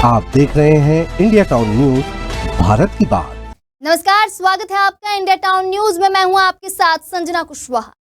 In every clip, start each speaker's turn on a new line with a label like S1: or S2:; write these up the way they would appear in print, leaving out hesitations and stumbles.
S1: आप देख रहे हैं इंडिया टाउन न्यूज, भारत की बात।
S2: नमस्कार, स्वागत है आपका इंडिया टाउन न्यूज में। मैं हूं आपके साथ संजना कुशवाहा।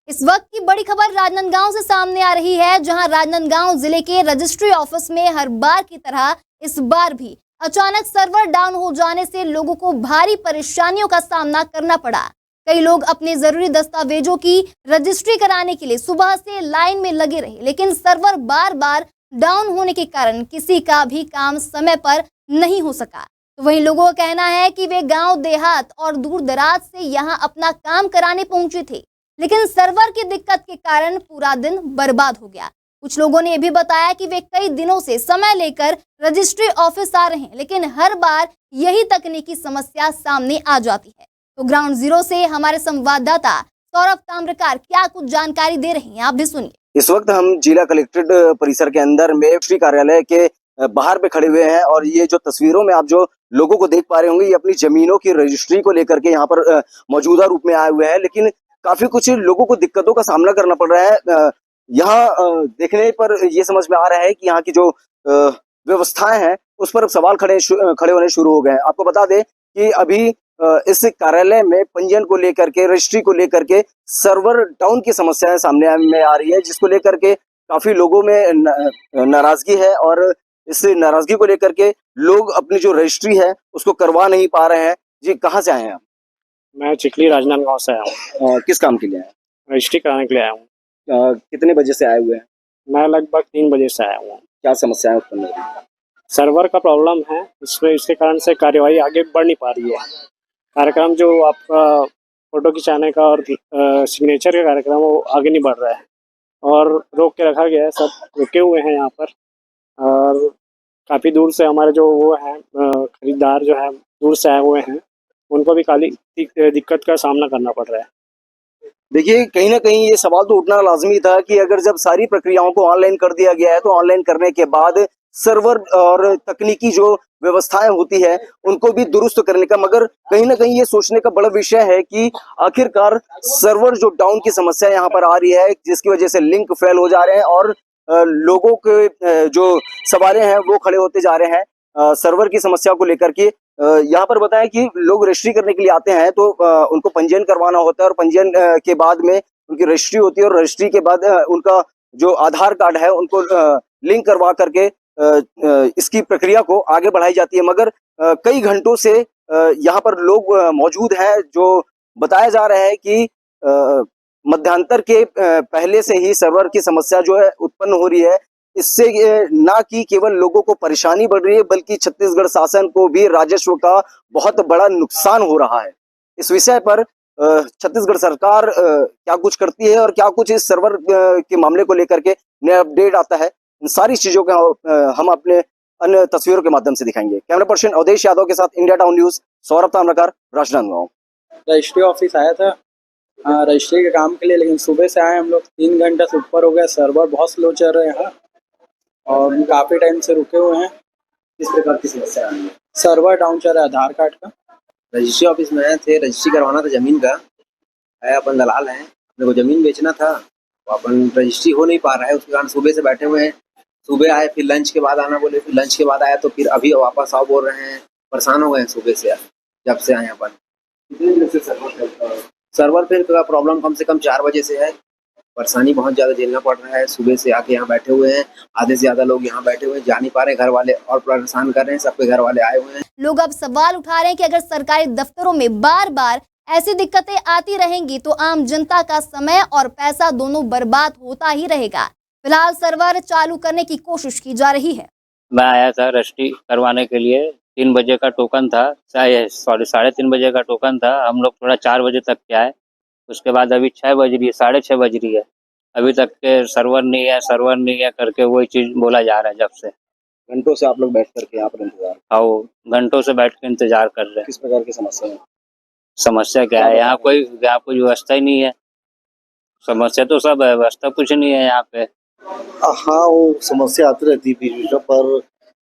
S2: इस वक्त की बड़ी खबर राजनांदगांव से सामने आ रही है, जहां राजनांदगांव जिले के रजिस्ट्री ऑफिस में हर बार की तरह इस बार भी अचानक सर्वर डाउन हो जाने से लोगों को भारी परेशानियों का सामना करना पड़ा। कई लोग अपने जरूरी दस्तावेजों की रजिस्ट्री कराने के लिए सुबह से लाइन में लगे रहे, लेकिन सर्वर बार बार डाउन होने के कारण किसी का भी काम समय पर नहीं हो सका। तो वहीं लोगों का कहना है कि वे गांव देहात और दूर दराज से यहां अपना काम कराने पहुंचे थे, लेकिन सर्वर की दिक्कत के कारण पूरा दिन बर्बाद हो गया। कुछ लोगों ने यह भी बताया कि वे कई दिनों से समय लेकर रजिस्ट्री ऑफिस आ रहे हैं, लेकिन हर बार यही तकनीकी समस्या सामने आ जाती है। तो ग्राउंड जीरो से हमारे संवाददाता सौरभ ताम्रकार क्या कुछ जानकारी दे रहे हैं, आप भी सुनिए।
S3: इस वक्त हम जिला कलेक्ट्रेट परिसर के अंदर में रजिस्ट्री कार्यालय के बाहर पे खड़े हुए हैं और ये जो तस्वीरों में आप जो लोगों को देख पा रहे होंगे, ये अपनी जमीनों की रजिस्ट्री को लेकर के यहाँ पर मौजूदा रूप में आए हुए हैं, लेकिन काफी कुछ लोगों को दिक्कतों का सामना करना पड़ रहा है। यहाँ देखने पर ये समझ में आ रहा है कि यहाँ की जो व्यवस्थाएं हैं उस पर अब सवाल खड़े होने शुरू हो गए हैं। आपको बता दें कि अभी इस कार्यालय में पंजीयन को लेकर के, रजिस्ट्री को लेकर के सर्वर डाउन की समस्याएं सामने में आ रही है, जिसको लेकर के काफी लोगों में नाराजगी है और इस नाराजगी को लेकर के लोग अपनी जो रजिस्ट्री है उसको करवा नहीं पा रहे हैं। जी, कहाँ से आए हैं आप?
S4: मैं चिखली राजनांदगांव से आया हूँ।
S3: किस काम के लिए आए?
S4: रजिस्ट्री कराने के लिए आया हूँ।
S3: कितने बजे से आए हुए हैं?
S4: मैं लगभग 3 बजे से आया हूँ।
S3: क्या समस्याएं उत्पन्न हो रही है?
S4: सर्वर का प्रॉब्लम है, इसके कारण से कार्यवाही आगे बढ़ नहीं पा रही है। कार्यक्रम जो आपका फोटो खिंचाने का और सिग्नेचर का कार्यक्रम वो आगे नहीं बढ़ रहा है और रोक के रखा गया है। सब रुके हुए हैं यहाँ पर और काफ़ी दूर से हमारे जो वो हैं खरीदार जो है दूर से आए हुए हैं, उनको भी काफ़ी दिक्कत का सामना करना पड़ रहा है।
S3: देखिए, कहीं ना कहीं ये सवाल तो उठना लाजमी था कि अगर जब सारी प्रक्रियाओं को ऑनलाइन कर दिया गया है तो ऑनलाइन करने के बाद सर्वर और तकनीकी जो व्यवस्थाएं होती है उनको भी दुरुस्त करने का, मगर कहीं ना कहीं ये सोचने का बड़ा विषय है कि आखिरकार सर्वर जो डाउन की समस्या यहाँ पर आ रही है, जिसकी वजह से लिंक फेल हो जा रहे हैं और लोगों के जो सवालें हैं वो खड़े होते जा रहे हैं सर्वर की समस्या को लेकर के। यहाँ पर बताएं कि लोग रजिस्ट्री करने के लिए आते हैं तो उनको पंजीयन करवाना होता है और पंजीयन के बाद में उनकी रजिस्ट्री होती है और रजिस्ट्री के बाद उनका जो आधार कार्ड है उनको लिंक करवा करके इसकी प्रक्रिया को आगे बढ़ाई जाती है। मगर कई घंटों से यहाँ पर लोग मौजूद हैं। जो बताया जा रहा है कि मध्यांतर के पहले से ही सर्वर की समस्या जो है उत्पन्न हो रही है। इससे ना कि केवल लोगों को परेशानी बढ़ रही है बल्कि छत्तीसगढ़ शासन को भी राजस्व का बहुत बड़ा नुकसान हो रहा है। इस विषय पर छत्तीसगढ़ सरकार क्या कुछ करती है और क्या कुछ इस सर्वर के मामले को लेकर के नया अपडेट आता है, इन सारी चीजों का हम अपने अन्य तस्वीरों के माध्यम से दिखाएंगे। कैमरा पर्सन अवधेश यादव के साथ India town news, Saurabh Tamrakar, Rajnandgaon.
S5: Registry office आया था रजिस्ट्री के काम के लिए, लेकिन सुबह से आए हम लोग 3 घंटे से ऊपर हो गया। सर्वर बहुत स्लो चल रहे हैं यहाँ और काफ़ी टाइम से रुके हुए हैं।
S3: किस प्रकार की समस्या आ रही है?
S5: सर्वर डाउन चल रहा है आधार कार्ड का।
S6: रजिस्ट्री ऑफिस में आए थे, रजिस्ट्री करवाना था जमीन का है। अपन दलाल हैं, अपने को जमीन बेचना था, तो अपन रजिस्ट्री हो नहीं पा रहा है, उसके कारण सुबह से बैठे हुए हैं। सुबह आए, फिर लंच के बाद आना बोले, फिर लंच के बाद आया तो फिर अभी वापस आओ बोल रहे हैं। परेशान हो गए हैं सुबह से, जब से आए अपन। सर्वर फिर का प्रॉब्लम कम से कम 4 बजे से है। परेशानी बहुत ज़्यादा झेलना पड़ रहा है। सुबह से आके यहाँ बैठे हुए हैं, आधे से ज़्यादा लोग यहाँ बैठे हुए हैं, जा नहीं पा रहे घर वाले और परेशान कर रहे हैं। सबके घर वाले आए हुए हैं।
S2: लोग अब सवाल उठा रहे हैं कि अगर सरकारी दफ्तरों में बार बार ऐसी दिक्कतें आती रहेंगी तो आम जनता का समय और पैसा दोनों बर्बाद होता ही रहेगा। फिलहाल सर्वर चालू करने की कोशिश की जा रही है।
S7: मैं आया था रजिस्ट्री करवाने के लिए, 3 बजे का टोकन था, 3:30 बजे का टोकन था। हम लोग थोड़ा 4 बजे तक के आए, उसके बाद अभी 6 बज रही है, 6:30 बज रही है, अभी तक के सर्वर नहीं है करके वही चीज बोला जा रहा है। जब से
S3: घंटों से आप लोग बैठ करके यहाँ पर इंतजार?
S7: आओ, घंटों से बैठ के इंतजार कर रहे हैं।
S3: किस प्रकार की समस्या है?
S7: समस्या क्या है? यहाँ कोई व्यवस्था ही नहीं है। समस्या तो सब है, व्यवस्था कुछ नहीं है यहाँ पे।
S8: हाँ, वो समस्या आती रहती है बीच बीच में, पर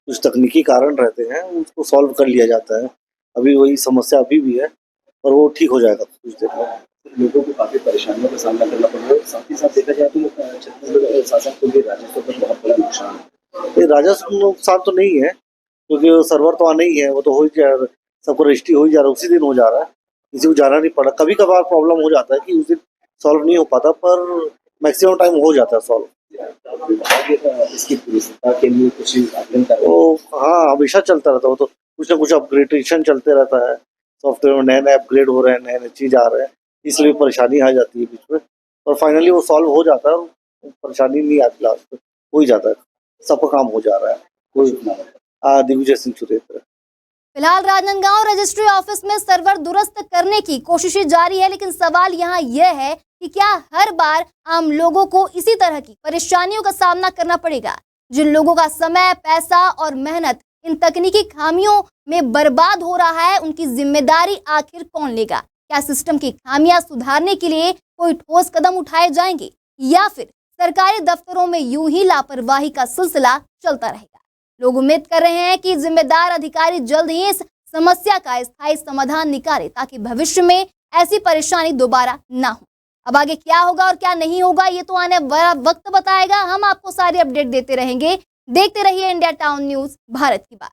S8: कुछ तकनीकी कारण रहते हैं, उसको सॉल्व कर लिया जाता है। अभी वही समस्या अभी भी है, पर वो ठीक हो जाएगा कुछ देर में।
S3: लोगों को काफी परेशानियों का सामना करना पड़ रहा है। साथ ही साथ देखा जाए तो छत्तीसगढ़ शासन को भी राजस्व पर बहुत बड़ा नुकसान है।
S8: राजस्व नुकसान तो नहीं है, क्योंकि वो सर्वर तो आना ही है, वो तो हो ही जा रहा है, सबको रजिस्ट्री हो ही जा रहा है, उसी दिन हो जा रहा है, किसी को जाना नहीं पड़ा। कभी कभार प्रॉब्लम हो जाता है कि उस दिन सॉल्व नहीं हो पाता, पर मैक्सिमम टाइम हो जाता है सॉल्व।
S6: इसकी पूर्णता के लिए कुछ आकलन कर रहे हैं।
S8: तो हाँ, हमेशा चलता रहता है, वो तो कुछ ना कुछ अपग्रेडेशन चलते रहता है, सॉफ्टवेयर में नए नए अपग्रेड हो रहे हैं, नए नए चीज़ आ रहे हैं, इसलिए परेशानी आ जाती है बीच में, और फाइनली वो सॉल्व हो जाता है, और परेशानी नहीं आती लास्ट में, हो ही जाता है, सबका काम हो जा रहा है। कोई दिग्विजय सिंह सुरेंद्र।
S2: फिलहाल राजनांदगांव रजिस्ट्री ऑफिस में सर्वर दुरुस्त करने की कोशिशें जारी है, लेकिन सवाल यहाँ यह है कि क्या हर बार आम लोगों को इसी तरह की परेशानियों का सामना करना पड़ेगा? जिन लोगों का समय, पैसा और मेहनत इन तकनीकी खामियों में बर्बाद हो रहा है, उनकी जिम्मेदारी आखिर कौन लेगा? क्या सिस्टम की खामियां सुधारने के लिए कोई ठोस कदम उठाए जाएंगे, या फिर सरकारी दफ्तरों में यूं ही लापरवाही का सिलसिला चलता रहेगा? लोग उम्मीद कर रहे हैं कि जिम्मेदार अधिकारी जल्द ही इस समस्या का स्थायी समाधान निकाले, ताकि भविष्य में ऐसी परेशानी दोबारा ना हो। अब आगे क्या होगा और क्या नहीं होगा, ये तो आने वाला वक्त बताएगा। हम आपको सारी अपडेट देते रहेंगे। देखते रहिए इंडिया टाउन न्यूज, भारत की बात।